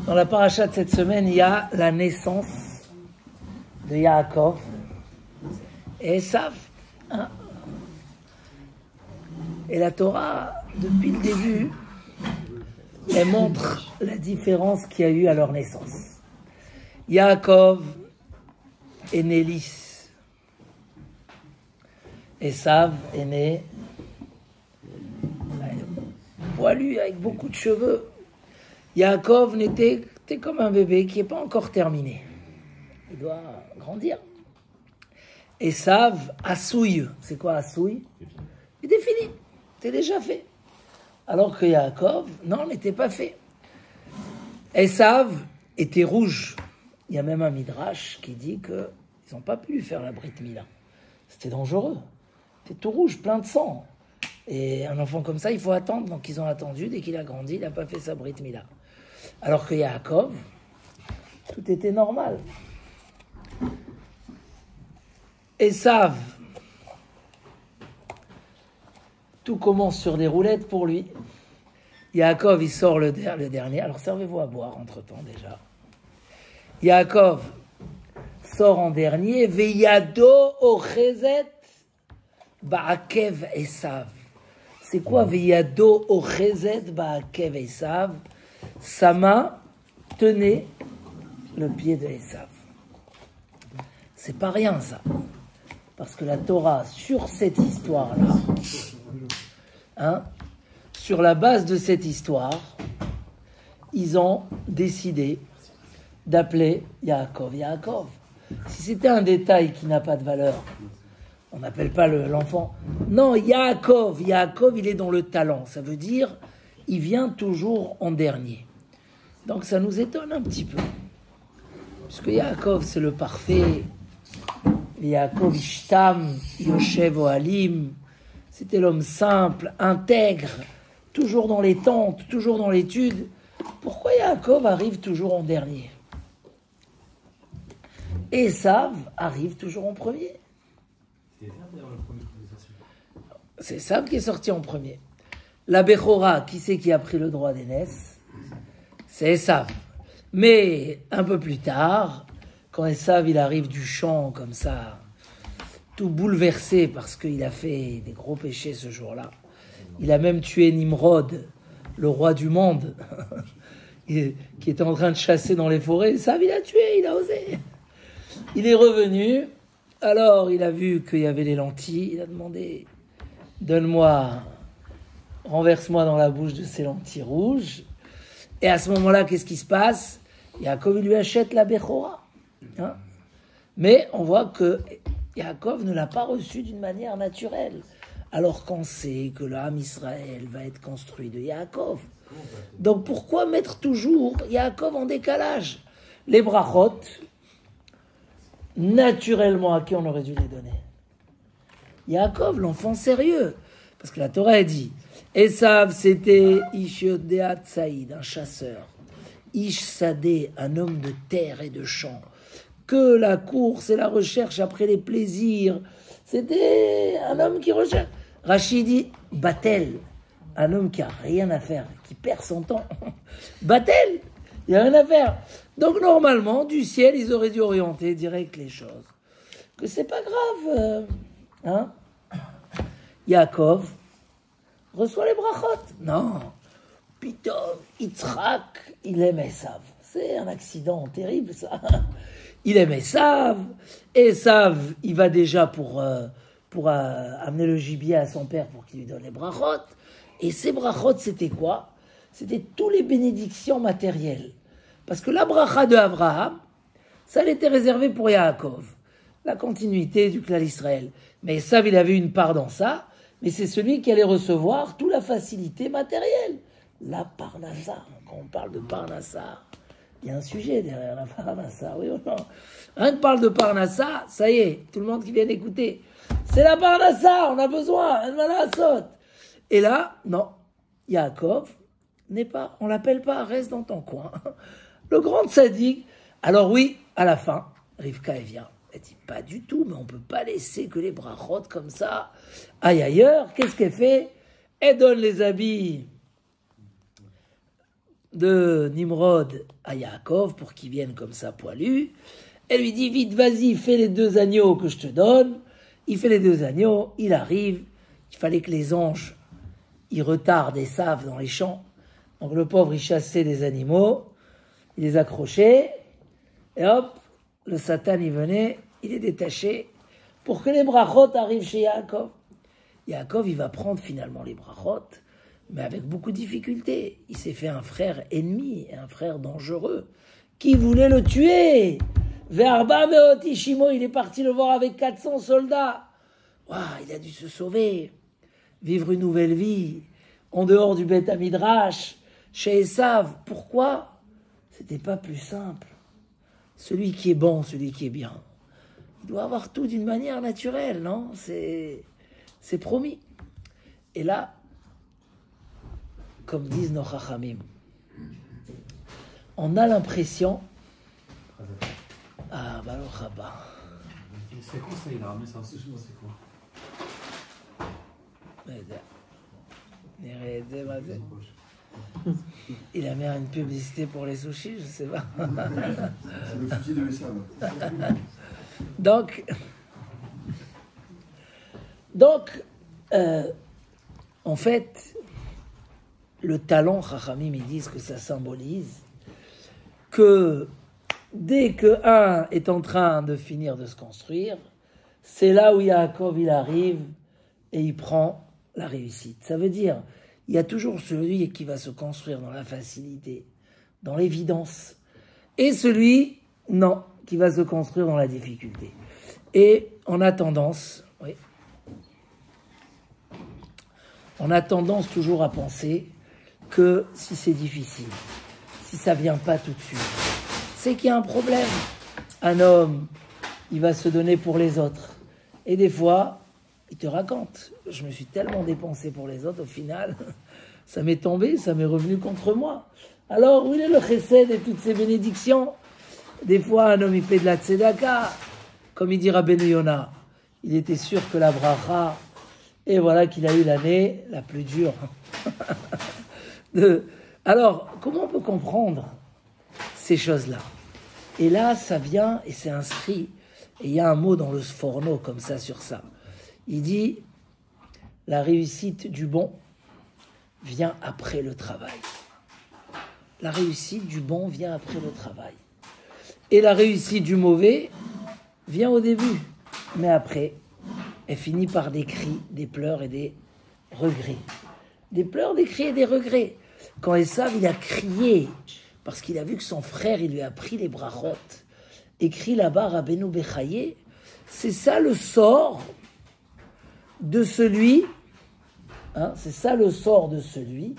Dans la paracha de cette semaine, il y a la naissance de Yaakov et Esav. Hein? Et la Torah, depuis le début, elle montre la différence qu'il y a eu à leur naissance. Yaakov est né lisse. Esav est né poilu, avec beaucoup de cheveux. Yaakov était comme un bébé qui n'est pas encore terminé. Il doit grandir. Esav, assouille. C'est quoi assouille? Il est fini. C'est déjà fait. Alors que Yaakov, non, n'était pas fait. Esav était rouge. Il y a même un midrash qui dit qu'ils n'ont pas pu lui faire la Brit Mila. C'était dangereux. C'était tout rouge, plein de sang. Et un enfant comme ça, il faut attendre. Donc ils ont attendu. Dès qu'il a grandi, il n'a pas fait sa Brit Mila. Alors que Yaakov, tout était normal. Esav, tout commence sur des roulettes pour lui. Yaakov, il sort le dernier. Alors servez-vous à boire entre-temps déjà. Yaakov sort en dernier. Veyado ochezet ba'akev Esav. C'est quoi Veyado ochezet ba'akev Esav? Sa main tenait le pied de Esav. C'est pas rien ça. Parce que la Torah, sur cette histoire-là, hein, sur la base de cette histoire, ils ont décidé d'appeler Yaakov Yaakov. Si c'était un détail qui n'a pas de valeur, on n'appelle pas l'enfant. Non, Yaakov, il est dans le talent. Ça veut dire, il vient toujours en dernier. Donc ça nous étonne un petit peu. Puisque Yaakov, c'est le parfait. Yaakov Ishtam, Yoshev Ohalim. C'était l'homme simple, intègre, toujours dans les tentes, toujours dans l'étude. Pourquoi Yaakov arrive toujours en dernier? Esav arrive toujours en premier. C'est Esav qui est sorti en premier. La Bechora, qui c'est qui a pris le droit d'aînesse? C'est Esav. Mais un peu plus tard, quand Esav il arrive du champ comme ça, tout bouleversé parce qu'il a fait des gros péchés ce jour-là, il a même tué Nimrod, le roi du monde, qui était en train de chasser dans les forêts. Esav il a tué, il a osé. Il est revenu, alors il a vu qu'il y avait les lentilles, il a demandé « Donne-moi, renverse-moi dans la bouche de ces lentilles rouges ». Et à ce moment-là, qu'est-ce qui se passe? Yaakov lui achète la Bechora. Hein? Mais on voit que Yaakov ne l'a pas reçu d'une manière naturelle. Alors qu'on sait que l'âme Israël va être construit de Yaakov. Donc pourquoi mettre toujours Yaakov en décalage? Les brachot, naturellement, à qui on aurait dû les donner? Yaakov, l'enfant sérieux. Parce que la Torah a dit, Esav, c'était Ish Yodea Tsaïd, un chasseur. Ish Sadeh, un homme de terre et de champ. Que la course et la recherche après les plaisirs. C'était un homme qui recherche. Rachid dit, Batel, un homme qui a rien à faire, qui perd son temps. Batel, il n'y a rien à faire. Donc normalement, du ciel, ils auraient dû orienter direct les choses. Que c'est pas grave. Hein? Yaakov reçoit les brachot. Non. Pitom, Yitzhak, il aime Esav. C'est un accident terrible, ça. Il aime Esav. Esav, il va déjà pour amener le gibier à son père pour qu'il lui donne les brachot. Et ces brachot, c'était quoi? C'était tous les bénédictions matérielles. Parce que la bracha de Abraham, ça elle était réservé pour Yaakov. La continuité du clan Israël. Mais Esav, il avait une part dans ça. Mais c'est celui qui allait recevoir toute la facilité matérielle. La parnassa. Quand on parle de parnassa, il y a un sujet derrière la parnassa, oui ou non? Rien que parle de parnassa, ça y est, tout le monde qui vient d'écouter. C'est la parnassa, on a besoin, elle va la saute. Et là, non, Yaakov n'est pas, on l'appelle pas, reste dans ton coin. Le grand tzaddik, alors oui, à la fin, Rivka elle vient. Elle dit pas du tout, mais on peut pas laisser que les brachot comme ça aillent ailleurs. Qu'est-ce qu'elle fait? Elle donne les habits de Nimrod à Yaakov pour qu'il vienne comme ça poilu. Elle lui dit, vite, vas-y, fais les 2 agneaux que je te donne. Il fait les 2 agneaux, il arrive. Il fallait que les anges, ils retardent Esav dans les champs. Donc le pauvre, il chassait des animaux, il les accrochait, et hop, le Satan, il venait, il les détachait, pour que les brachot arrivent chez Yaakov. Yaakov, il va prendre finalement les brachot, mais avec beaucoup de difficultés. Il s'est fait un frère ennemi, un frère dangereux, qui voulait le tuer. Verba Meot Ishimo, il est parti le voir avec 400 soldats. Waouh, il a dû se sauver, vivre une nouvelle vie, en dehors du Beth Midrash, chez Esav. Pourquoi? C'était pas plus simple. Celui qui est bon, celui qui est bien, il doit avoir tout d'une manière naturelle, non? C'est promis. Et là, comme disent nos chachamim, on a l'impression... Ah, Baruch Haba. C'est quoi ça, il a ramené ça aussi, je sais quoi. Il a mis une publicité pour les sushis, je sais pas. C'est le fusil de Esav. Donc, en fait, le talent, Chachamim, ils disent que ça symbolise que dès que un est en train de finir de se construire, c'est là où Yaakov, il arrive et il prend la réussite. Ça veut dire, il y a toujours celui qui va se construire dans la facilité, dans l'évidence, et celui, non, qui va se construire dans la difficulté. Et on a tendance, oui, on a tendance toujours à penser que si c'est difficile, si ça vient pas tout de suite, c'est qu'il y a un problème. Un homme, il va se donner pour les autres. Et des fois, il te raconte. Je me suis tellement dépensé pour les autres, au final, ça m'est tombé, ça m'est revenu contre moi. Alors, où est le chesed et toutes ces bénédictions? Des fois, un homme, il fait de la tzedaka. Comme il dit Rabbeinu Yona, il était sûr que la bracha, et voilà qu'il a eu l'année la plus dure. Alors, comment on peut comprendre ces choses-là? Et là, ça vient, et c'est inscrit, et il y a un mot dans le Sforno, comme ça, sur ça. Il dit, la réussite du bon vient après le travail. La réussite du bon vient après le travail. Et la réussite du mauvais vient au début. Mais après, elle finit par des cris, des pleurs et des regrets. Des pleurs, des cris et des regrets. Quand Esav, il a crié, parce qu'il a vu que son frère, il lui a pris les brachot, écrit là-bas, Rabbeinu Bechaye, c'est ça le sort de celui, c'est ça le sort de celui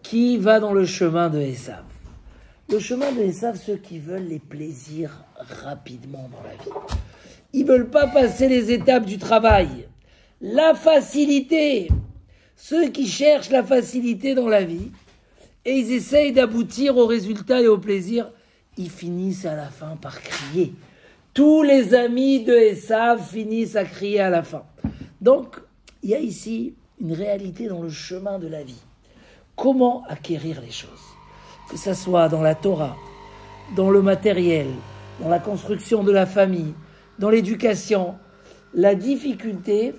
qui va dans le chemin de Esav. Le chemin de Esav, ceux qui veulent les plaisirs rapidement dans la vie. Ils ne veulent pas passer les étapes du travail. La facilité. Ceux qui cherchent la facilité dans la vie et ils essayent d'aboutir au résultat et au plaisir, ils finissent à la fin par crier. Tous les amis de Esav finissent à crier à la fin. Donc, il y a ici une réalité dans le chemin de la vie. Comment acquérir les choses? Que ce soit dans la Torah, dans le matériel, dans la construction de la famille, dans l'éducation. La difficulté,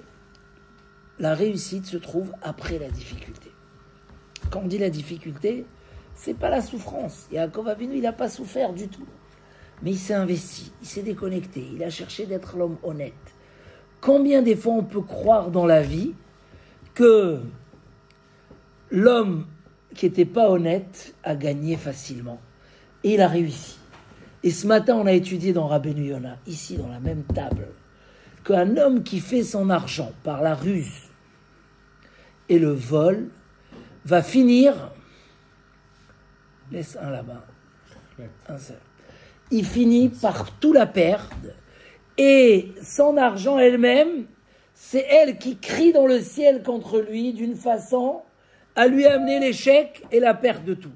la réussite se trouve après la difficulté. Quand on dit la difficulté, c'est pas la souffrance. Yaakov Avinu, il n'a pas souffert du tout. Mais il s'est investi, il s'est déconnecté, il a cherché d'être l'homme honnête. Combien des fois on peut croire dans la vie que l'homme qui n'était pas honnête a gagné facilement. Et il a réussi. Et ce matin, on a étudié dans Rabbeinu Yona, ici dans la même table, qu'un homme qui fait son argent par la ruse et le vol va finir... Laisse un là-bas. Un seul. Il finit par tout la perdre. Et son argent elle-même, c'est elle qui crie dans le ciel contre lui d'une façon à lui amener l'échec et la perte de tout.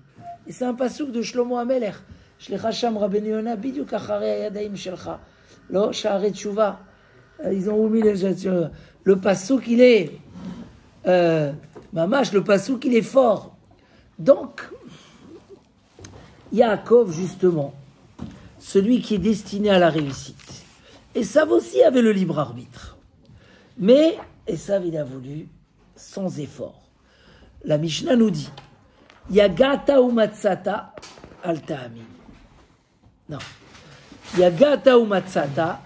Et c'est un passouk de Shlomo HaMelech. Shlecha Sham Rabbeinu Yona bidyuk acharei hayadayim shelcha. Lo sha'arei tshuva. Ils ont omis le passouk, il est mamash, le passouk, il est fort. Donc, Yaakov, justement, celui qui est destiné à la réussite. Esav aussi avait le libre arbitre. Mais Esav, il a voulu sans effort. La Mishnah nous dit Yagata ou matzata al ta'amin. Non. Yagata ou matzata,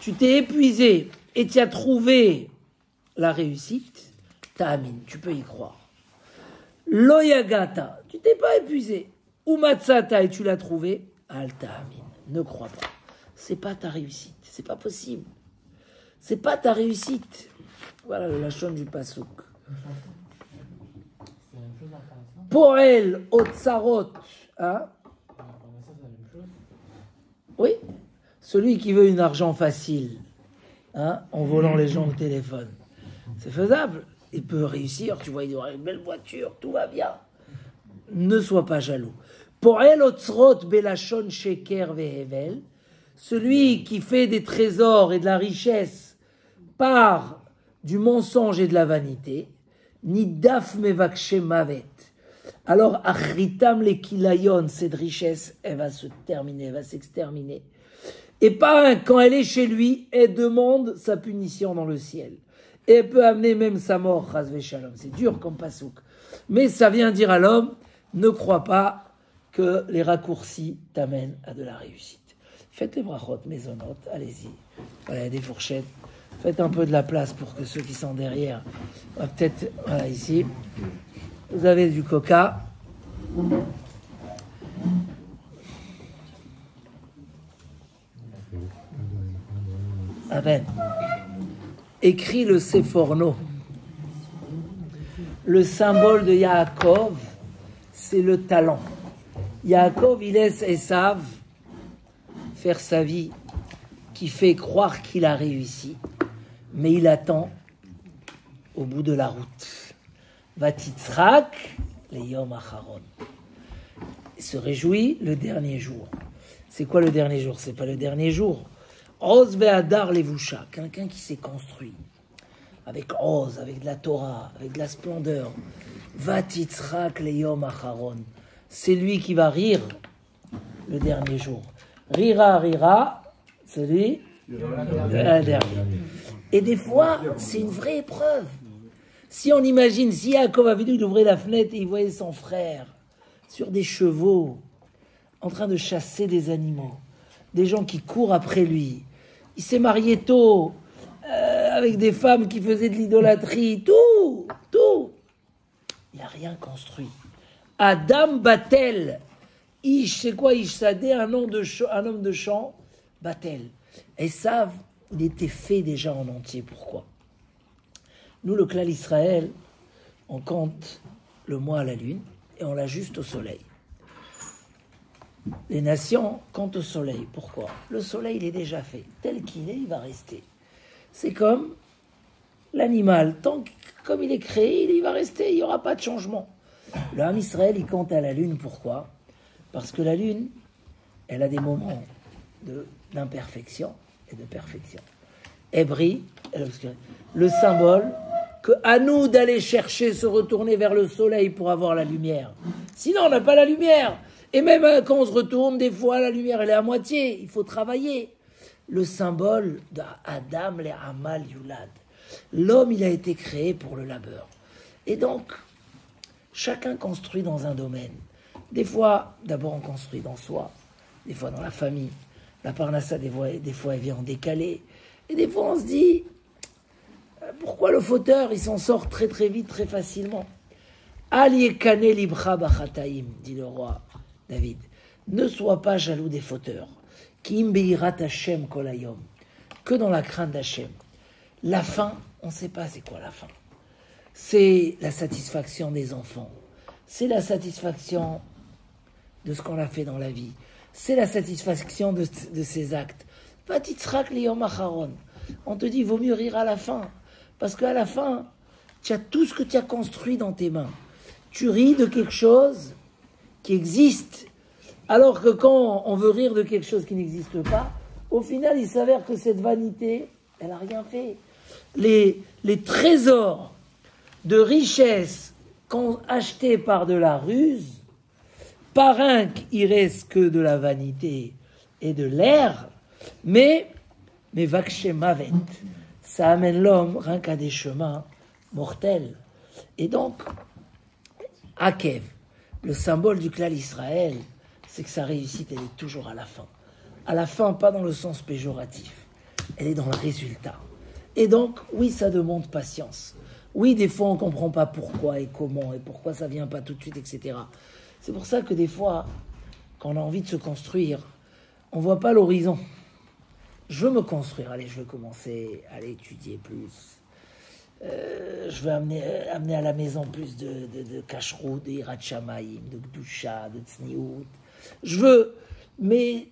tu t'es épuisé et tu as trouvé la réussite, ta'amin, tu peux y croire. Lo yagata, tu t'es pas épuisé. Ou matzata et tu l'as trouvé, al ta'amin. Ne crois pas. C'est pas ta réussite. C'est pas possible. C'est pas ta réussite. Voilà le lachon du pasouk. Poel otsarot. Hein? Oui. Celui qui veut un argent facile, hein, en volant les gens au téléphone. C'est faisable. Il peut réussir. Tu vois, il aura une belle voiture. Tout va bien. Ne sois pas jaloux. Poel otsrot belachon sheker vehevel. Celui qui fait des trésors et de la richesse par du mensonge et de la vanité, ni daf mevakshe mavet. Alors, achritam le kilayon, cette richesse, elle va se terminer, elle va s'exterminer. Et pas quand elle est chez lui, elle demande sa punition dans le ciel. Et elle peut amener même sa mort, chas shalom. C'est dur comme pasouk. Mais ça vient dire à l'homme, ne crois pas que les raccourcis t'amènent à de la réussite. Faites les brachot, maisonnotes, allez-y. Voilà, il y a des fourchettes. Faites un peu de la place pour que ceux qui sont derrière, peut-être, voilà, ici. Vous avez du coca. Amen. Écrit le Seforno. Le symbole de Yaakov, c'est le talent. Yaakov, il laisse Esav faire sa vie, qui fait croire qu'il a réussi, mais il attend au bout de la route. Vatitzrak le yom acharon. Il se réjouit le dernier jour. C'est quoi le dernier jour? C'est pas le dernier jour. Oz ve'adar levusha, quelqu'un qui s'est construit avec Oz, avec de la Torah, avec de la splendeur. Vatitzrak le yom acharon. C'est lui qui va rire le dernier jour. Rira, rira, celui dernier. Et des fois, c'est une vraie épreuve. Si on imagine, si Yaakov avait dû ouvrir la fenêtre et il voyait son frère sur des chevaux, en train de chasser des animaux, des gens qui courent après lui. Il s'est marié tôt, avec des femmes qui faisaient de l'idolâtrie, tout. Il n'a rien construit. Adam Batel, Ish, c'est quoi Ish Sadeh, un homme de champ, Batel. Esav, il était fait déjà en entier. Pourquoi? Nous, le clan Israël, on compte le mois à la lune et on l'ajuste au soleil. Les nations comptent au soleil. Pourquoi? Le soleil, il est déjà fait. Tel qu'il est, il va rester. C'est comme l'animal. Comme il est créé, il va rester. Il n'y aura pas de changement. Le Ham Israël, il compte à la lune. Pourquoi? Parce que la lune, elle a des moments d'imperfection et de perfection. Elle brille, elle obscure. Le symbole que à nous d'aller chercher, se retourner vers le soleil pour avoir la lumière. Sinon, on n'a pas la lumière. Et même quand on se retourne, des fois, la lumière, elle est à moitié. Il faut travailler. Le symbole d'Adam, le Amal Yulad. L'homme, il a été créé pour le labeur. Et donc, chacun construit dans un domaine. Des fois, d'abord, on construit dans soi. Des fois, dans la famille. La parnassa, des fois, elle vient en décalé. Et des fois, on se dit, pourquoi le fauteur, il s'en sort très très vite, très facilement? Aliekane libra bachataim, dit le roi David. Ne sois pas jaloux des fauteurs. Ki imbeirat Hashem kolayom. Que dans la crainte d'Hachem. La fin, on ne sait pas c'est quoi la fin. C'est la satisfaction des enfants. C'est la satisfaction de ce qu'on a fait dans la vie. C'est la satisfaction de ses actes. Vatitzrak liyom acharon. On te dit, vaut mieux rire à la fin. Parce qu'à la fin, tu as tout ce que tu as construit dans tes mains. Tu ris de quelque chose qui existe. Alors que quand on veut rire de quelque chose qui n'existe pas, au final, il s'avère que cette vanité, elle n'a rien fait. Les trésors de richesse achetés par de la ruse, Parinque, il reste que de la vanité et de l'air, mais Vakshe Mavet, ça amène l'homme rien qu'à des chemins mortels. Et donc, Akev, le symbole du clan Israël, c'est que sa réussite, elle est toujours à la fin. À la fin, pas dans le sens péjoratif, elle est dans le résultat. Et donc, oui, ça demande patience. Oui, des fois, on ne comprend pas pourquoi et comment, et pourquoi ça ne vient pas tout de suite, etc. C'est pour ça que des fois, quand on a envie de se construire, on ne voit pas l'horizon. Je veux me construire, allez, je veux commencer à étudier plus. Je veux amener à la maison plus de kashrut, de hirat shamayim, de gdusha, de tzniout. Je veux, mais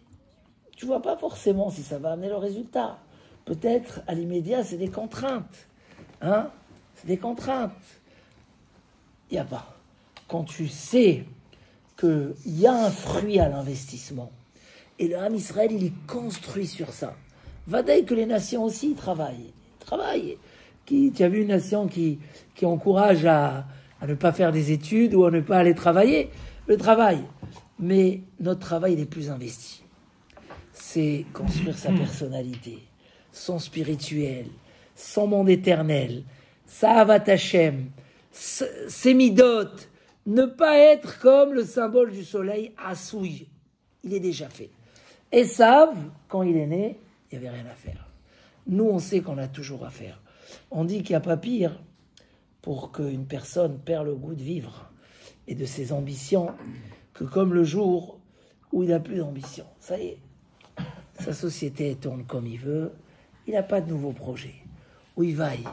tu vois pas forcément si ça va amener le résultat. Peut-être, à l'immédiat, c'est des contraintes. Hein? C'est des contraintes. Il n'y a pas. Quand tu sais qu'il y a un fruit à l'investissement, et le Ham Israël, il est construit sur ça. Vadaï que les nations aussi travaillent. Tu as vu une nation qui encourage à ne pas faire des études ou à ne pas aller travailler? Le travail. Mais notre travail, il est plus investi. C'est construire sa personnalité, son spirituel, son monde éternel, sa Avat Hashem, ses midot. Ne pas être comme le symbole du soleil, Asouy. Il est déjà fait. Esav, quand il est né, il n'y avait rien à faire. Nous, on sait qu'on a toujours à faire. On dit qu'il n'y a pas pire pour qu'une personne perd le goût de vivre et de ses ambitions que comme le jour où il n'a plus d'ambition. Ça y est, sa société tourne comme il veut, il n'a pas de nouveau projet. Où il vaille,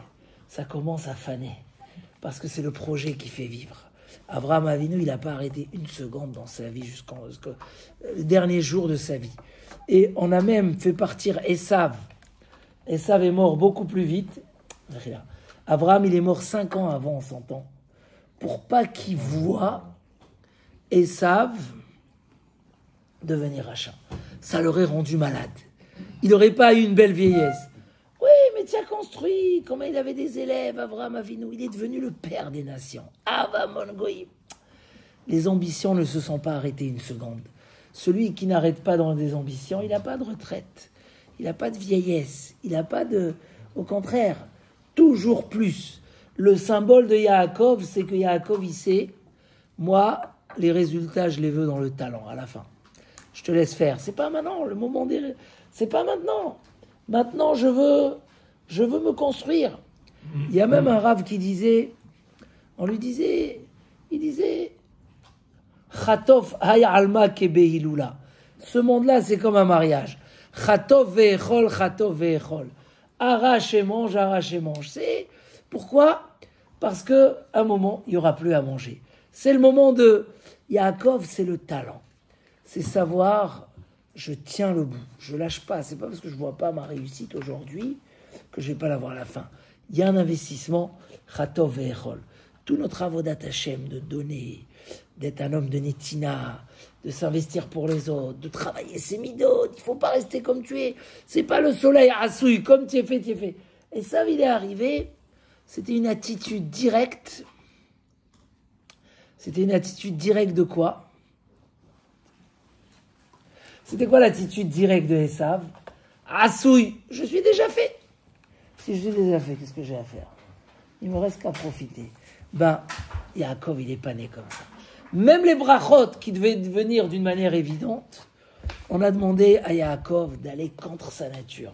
ça commence à faner parce que c'est le projet qui fait vivre. Abraham Avinu, il n'a pas arrêté une seconde dans sa vie jusqu'au dernier jour de sa vie. Et on a même fait partir Esav. Esav est mort beaucoup plus vite. Abraham, il est mort 5 ans avant, on s'entend, pour pas qu'il voie Esav devenir rachat. Ça l'aurait rendu malade. Il n'aurait pas eu une belle vieillesse. Oui, mais tu as construit, comment il avait des élèves, Abraham Avinu, il est devenu le père des nations. Avamon Goïm. Les ambitions ne se sont pas arrêtées une seconde. Celui qui n'arrête pas dans des ambitions, il n'a pas de retraite, il n'a pas de vieillesse, il n'a pas de... Au contraire, toujours plus. Le symbole de Yaakov, c'est que Yaakov, il sait, moi, les résultats, je les veux dans le talent, à la fin. Je te laisse faire. C'est pas maintenant, le moment des... C'est pas maintenant. Maintenant, je veux me construire. Il y a même un rave qui disait, il disait, Chatov haya alma kebehilula. Ce monde-là, c'est comme un mariage. Chatov ve'echol, chatov ve'echol. Arrache et mange. C'est pourquoi? Parce que un moment, il y aura plus à manger. C'est le moment de Yaakov, c'est le talent. C'est savoir, je tiens le bout, je lâche pas. C'est pas parce que je vois pas ma réussite aujourd'hui que je vais pas l'avoir à la fin. Il y a un investissement, Chatov ve'echol. Tout notre avodat Hashem, de donner, d'être un homme de Netina, de s'investir pour les autres, de travailler ses midot. Il faut pas rester comme tu es. C'est pas le soleil assouille, comme tu es fait. Et ça, il est arrivé. C'était une attitude directe. C'était une attitude directe de quoi? C'était quoi l'attitude directe de Esav? Assouille, je suis déjà fait. Si je suis déjà fait, qu'est-ce que j'ai à faire? Il me reste qu'à profiter. Yaakov, il n'est pas né comme ça. Même les brachot qui devaient venir d'une manière évidente, on a demandé à Yaakov d'aller contre sa nature.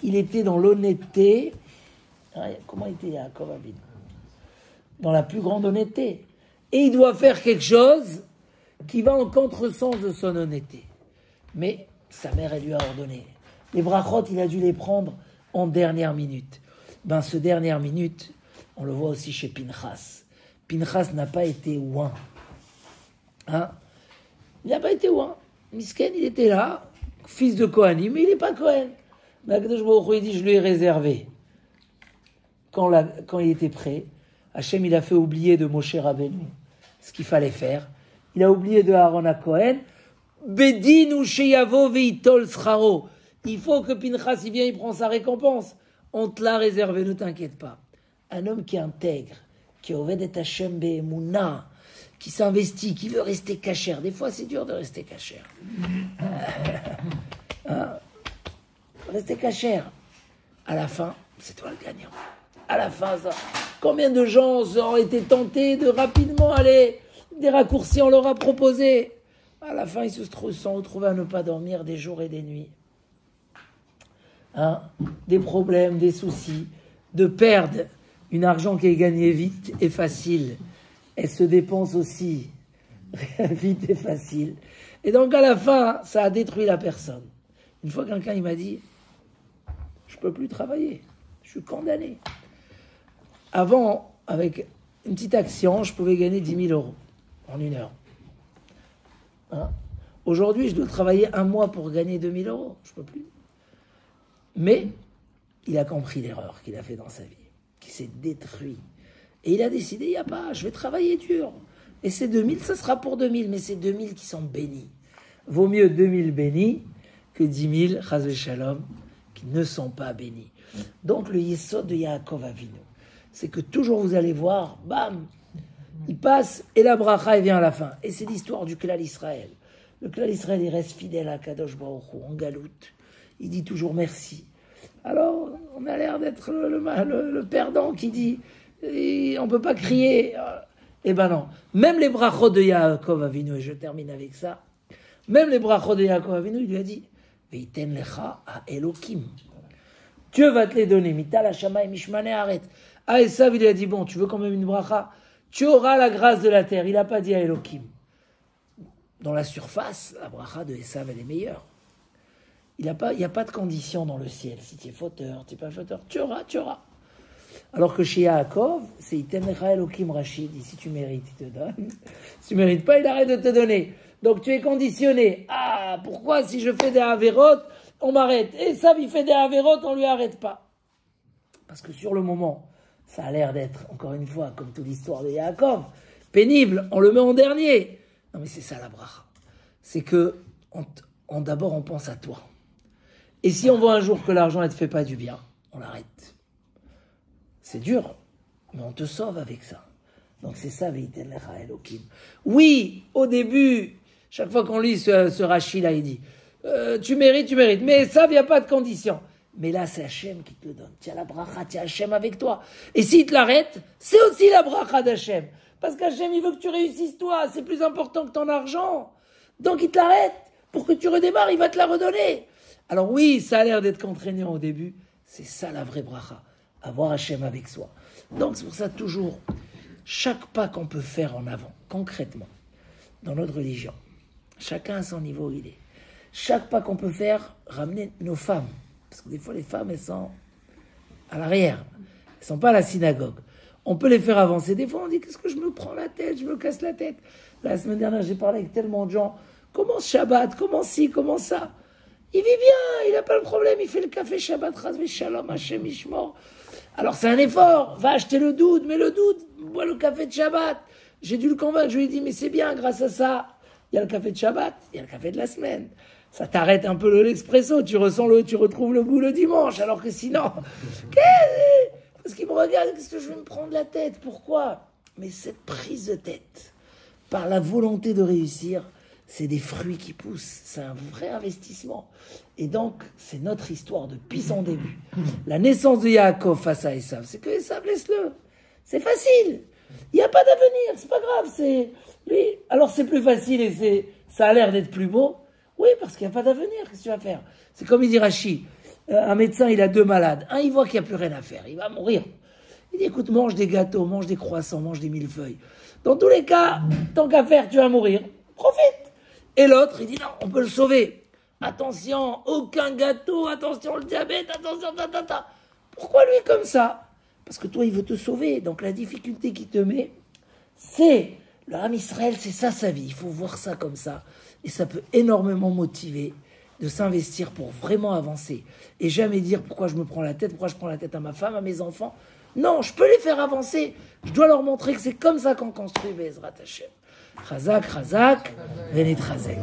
Il était dans l'honnêteté. Comment était Yaakov Avinu? Dans la plus grande honnêteté. Et il doit faire quelque chose qui va en contresens de son honnêteté. Mais sa mère, elle lui a ordonné. Les brachot, il a dû les prendre en dernière minute. Ce dernière minute, on le voit aussi chez Pinchas. Pinchas n'a pas été ouin. Il n'a pas été ouin. Misken, il était là, fils de Kohanim, mais il n'est pas Kohen. Akadosh Baruch Hu, il dit, je lui ai réservé. Quand il était prêt, Hachem, il a fait oublier de Moshe Rabbeinu ce qu'il fallait faire. Il a oublié de Aaron à Kohen. Bedin ou Sheyavo veitol sraro. Il faut que Pinchas, il vient, il prend sa récompense. On te l'a réservé, ne t'inquiète pas. Un homme qui est intègre, qui oved et Hachem be'emunah, qui s'investit, qui veut rester cachère. Des fois, c'est dur de rester cachère. Rester cachère. À la fin, c'est toi le gagnant. À la fin, ça. Combien de gens ont été tentés de rapidement aller des raccourcis, on leur a proposé. À la fin, ils se sont retrouvés à ne pas dormir des jours et des nuits. Des problèmes, des soucis, de perdre une argent qui est gagné vite et facile. Elle se dépense aussi vite et facile. Et donc à la fin, ça a détruit la personne. Une fois, quelqu'un il m'a dit, je ne peux plus travailler, je suis condamné. Avant, avec une petite action, je pouvais gagner 10 000 euros en une heure. Aujourd'hui, je dois travailler un mois pour gagner 2 000 euros. Je ne peux plus. Mais il a compris l'erreur qu'il a fait dans sa vie, qu'il s'est détruit. Et il a décidé, il n'y a pas, je vais travailler dur. Et ces 2 000, ça sera pour 2 000, mais c'est 2 000 qui sont bénis. Vaut mieux 2 000 bénis que 10 000, chas v'shalom, qui ne sont pas bénis. Donc le yesod de Yaakov Avinu, c'est que toujours vous allez voir, bam, il passe et la bracha elle vient à la fin. Et c'est l'histoire du Klal Israël. Le Klal Israël, il reste fidèle à Kadosh Baruch Hu, en galoute. Il dit toujours merci. Alors, on a l'air d'être le perdant qui dit, on ne peut pas crier. Eh ben non. Même les brachot de Yaakov Avinu, et je termine avec ça, même les brachot de Yaakov Avinu, il lui a dit, Veiten lecha a Elokim. Dieu va te les donner. Mital hashama et mishmane aret. Ah, Esav, il lui a dit, bon, tu veux quand même une bracha? Tu auras la grâce de la terre. Il n'a pas dit à Elokim. Dans la surface, la bracha de Esav, elle est meilleure. Il n'y a pas de condition dans le ciel. Si tu es fauteur, tu n'es pas fauteur, tu auras. Alors que chez Yaakov, c'est Item Lecha Elokim Rachid. Si tu mérites, il te donne. Si tu ne mérites pas, il arrête de te donner. Donc tu es conditionné. Ah, pourquoi si je fais des avérotes, on m'arrête? Et ça, il fait des avérotes, on ne lui arrête pas. Parce que sur le moment, ça a l'air d'être, encore une fois, comme toute l'histoire de Yaakov, pénible, on le met en dernier. Non mais c'est ça la bracha. C'est que d'abord on pense à toi. Et si on voit un jour que l'argent ne te fait pas du bien, on l'arrête. C'est dur, mais on te sauve avec ça. Donc c'est ça, Veiten lecha Elokim. Oui, au début, chaque fois qu'on lit ce Rashi là, il dit tu mérites, mais ça, il n'y a pas de condition. Mais là, c'est Hachem qui te le donne. Tu as la bracha, tu as Hachem avec toi. Et s'il te l'arrête, c'est aussi la bracha d'Hachem. Parce qu'Hachem, il veut que tu réussisses toi. C'est plus important que ton argent. Donc il te l'arrête. Pour que tu redémarres, il va te la redonner. Alors oui, ça a l'air d'être contraignant au début. C'est ça la vraie bracha. Avoir Hachem avec soi. Donc c'est pour ça toujours, chaque pas qu'on peut faire en avant, concrètement, dans notre religion, chacun à son niveau où il est. Chaque pas qu'on peut faire, ramener nos femmes. Parce que des fois, les femmes, elles sont à l'arrière. Elles ne sont pas à la synagogue. On peut les faire avancer. Des fois, on dit, qu'est-ce que je me prends la tête? Je me casse la tête. La semaine dernière, j'ai parlé avec tellement de gens. Comment Shabbat? Comment ci? Comment ça? Il vit bien. Il n'a pas le problème. Il fait le café Shabbat. Chas v'shalom, Hashem Yishmor. Alors, c'est un effort. Va acheter le doud. Mais le doud, bois le café de Shabbat. J'ai dû le convaincre. Je lui ai dit, mais c'est bien, grâce à ça. Il y a le café de Shabbat. Il y a le café de la semaine. Ça t'arrête un peu l'expresso, tu retrouves le goût le dimanche, alors que sinon, parce qu'il me regarde, qu'est-ce que je vais me prendre la tête? Pourquoi? Mais cette prise de tête, par la volonté de réussir, c'est des fruits qui poussent, c'est un vrai investissement. Et donc, c'est notre histoire depuis son début. La naissance de Yaakov face à Esav, c'est que Esav, laisse-le. C'est facile. Il n'y a pas d'avenir, c'est pas grave. Alors c'est plus facile et ça a l'air d'être plus beau. Oui, parce qu'il n'y a pas d'avenir, qu'est-ce que tu vas faire? C'est comme il dit Rashi, un médecin, il a 2 malades. Un, il voit qu'il n'y a plus rien à faire, il va mourir. Il dit, écoute, mange des gâteaux, mange des croissants, mange des millefeuilles. Dans tous les cas, tant qu'à faire, tu vas mourir. Profite. Et l'autre, il dit, non, on peut le sauver. Attention, aucun gâteau, attention le diabète, attention, ta. Pourquoi lui comme ça? Parce que toi, il veut te sauver. Donc la difficulté qu'il te met, c'est, le Ham Israël, c'est ça sa vie. Il faut voir ça comme ça. Et ça peut énormément motiver de s'investir pour vraiment avancer. Et jamais dire pourquoi je me prends la tête, pourquoi je prends la tête à ma femme, à mes enfants. Non, je peux les faire avancer. Je dois leur montrer que c'est comme ça qu'on construit Bezrat Hashem. Chazak, Venez Chazek.